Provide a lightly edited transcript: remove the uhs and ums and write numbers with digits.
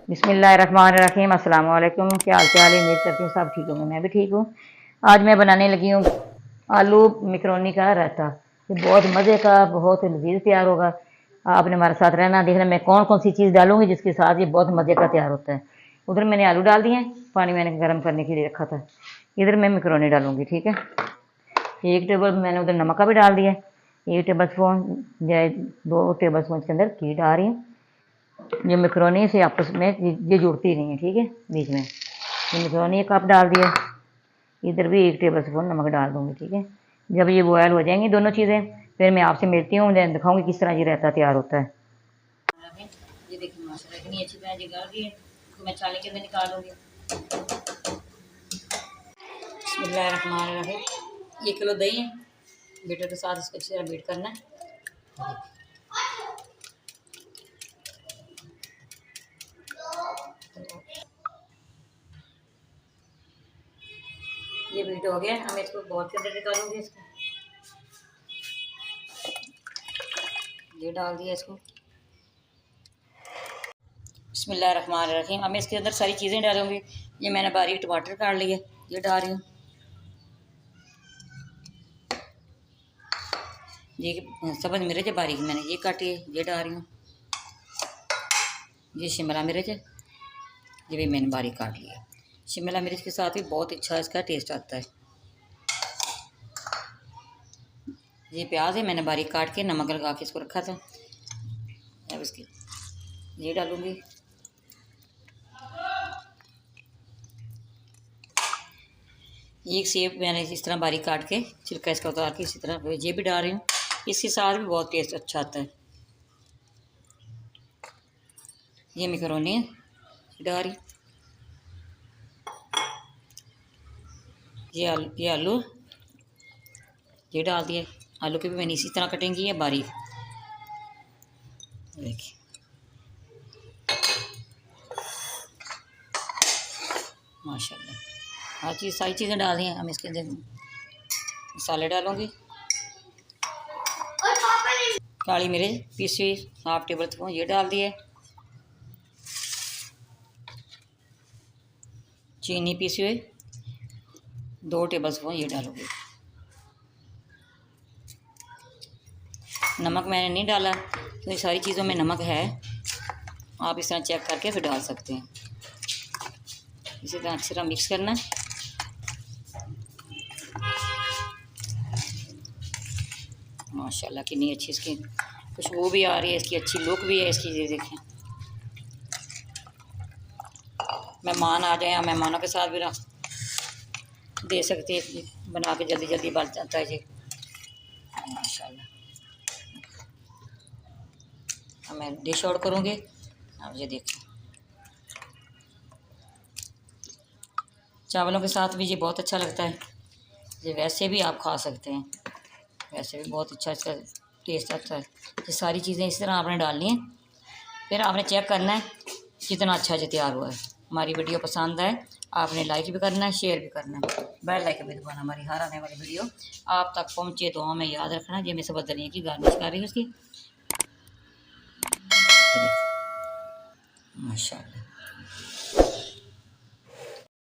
बिस्मिल्लाहिर्रहमानिर्रहीम। अस्सलाम वालेकुम। क्या हाल चाल है? उम्मीद करती हूँ सब ठीक होंगे। मैं भी ठीक हूँ। आज मैं बनाने लगी हूँ आलू मिक्रोनी का रायता। ये बहुत मज़े का, बहुत लजीज तैयार होगा। आपने हमारे साथ रहना, देखना मैं कौन कौन सी चीज़ डालूंगी जिसके साथ ये बहुत मज़े का तैयार होता है। उधर मैंने आलू डाल दिए, पानी मैंने गर्म करने के लिए रखा था। इधर मैं मिक्रोनी डालूंगी, ठीक है। 1 टेबल मैंने उधर नमक का भी डाल दिया। 1 टेबल स्पून या 2 टेबल स्पून के अंदर घी डाल रही हूँ। ये मैक्रोनी से आपस में ये जुड़ती नहीं है, ठीक है। बीच में ये मैक्रोनी 1 कप डाल दिया। इधर भी 1 टेबल स्पून नमक डाल दूँगी, ठीक है। जब ये बॉयल हो जाएंगी दोनों चीज़ें, फिर मैं आपसे मिलती हूँ, दिखाऊंगी किस तरह ये रायता तैयार होता है। ये देखिए माशाल्लाह इतनी अच्छी तरह ये गल गई है, तो मैं छानने के अंदर निकाल लूँगी। बिस्मिल्लाहिर्रहमानिर्रहीम। 1 किलो दही है, बीटर के साथ इसको अच्छी तरह बीट करना है। ये बीट हो गया, हम इसको बाउल के अंदर निकालूंगी। इसको ये डाल दिया इसको। बिस्मिल्लाहिर्रहमानिर्रहीम। अब मैं इसके अंदर सारी चीज़ें डालूंगी। ये मैंने बारीक टमाटर काट लिए, ये डाल रही हूँ। ये सब्ज़ मिर्च है बारीक मैंने ये काटी है, ये डाल रही हूँ। ये शिमला मिर्च है, ये भी मैंने बारीक काट लिया। शिमला मिर्च के साथ भी बहुत अच्छा इसका टेस्ट आता है। ये प्याज है, मैंने बारीक काट के नमक लगा के इसको रखा था। अब इसकी ये डालूंगी। एक सेब मैंने इस तरह बारीक काट के छिलका इसका उतार के इसी तरह ये भी डाल रही हूँ। इसके साथ भी बहुत टेस्ट अच्छा आता है। ये मैक्रोनी है, डाल रही। ये आलू ये डाल दिए। आलू के भी मैंने इसी तरह कटिंग की है बारीक। देखिए माशाल्लाह हर चीज़ सारी चीज़ें डाल दी हैं। हम इसके अंदर मसाले डालूँगी। काली मिर्च पीसी 1/2 टेबल स्पून ये डाल दिए। चीनी पीसी हुई 2 टेबल स्पून ये डालूँगी। नमक मैंने नहीं डाला, तो ये सारी चीज़ों में नमक है, आप इस तरह चेक करके फिर डाल सकते हैं। इसी तरह अच्छी तरह मिक्स करना है। माशाल्लाह कितनी अच्छी इसकी खुशबू भी आ रही है, इसकी अच्छी लुक भी है इसकी। ये देखें, मेहमान आ जाए या मेहमानों के साथ भी दे सकते हैं, बना के जल्दी जल्दी बन जाता है जी। माशाल्लाह अब मैं डिश आउट करूँगी। अब ये देखिए चावलों के साथ भी ये बहुत अच्छा लगता है। ये वैसे भी आप खा सकते हैं, वैसे भी बहुत अच्छा इसका टेस्ट आता है। ये सारी चीज़ें इस तरह आपने डालनी है, फिर आपने चेक करना है कितना अच्छा ये तैयार हुआ है। हमारी वीडियो पसंद आए आपने लाइक भी करना है, शेयर भी करना है, बेल आइकन भी दबाना, हमारी हर आने वाली वीडियो आप तक पहुँचे। तो हमें याद रखना। ये मैं सब धनिया की गार्निश कर रही हूँ उसकी। माशाल्लाह।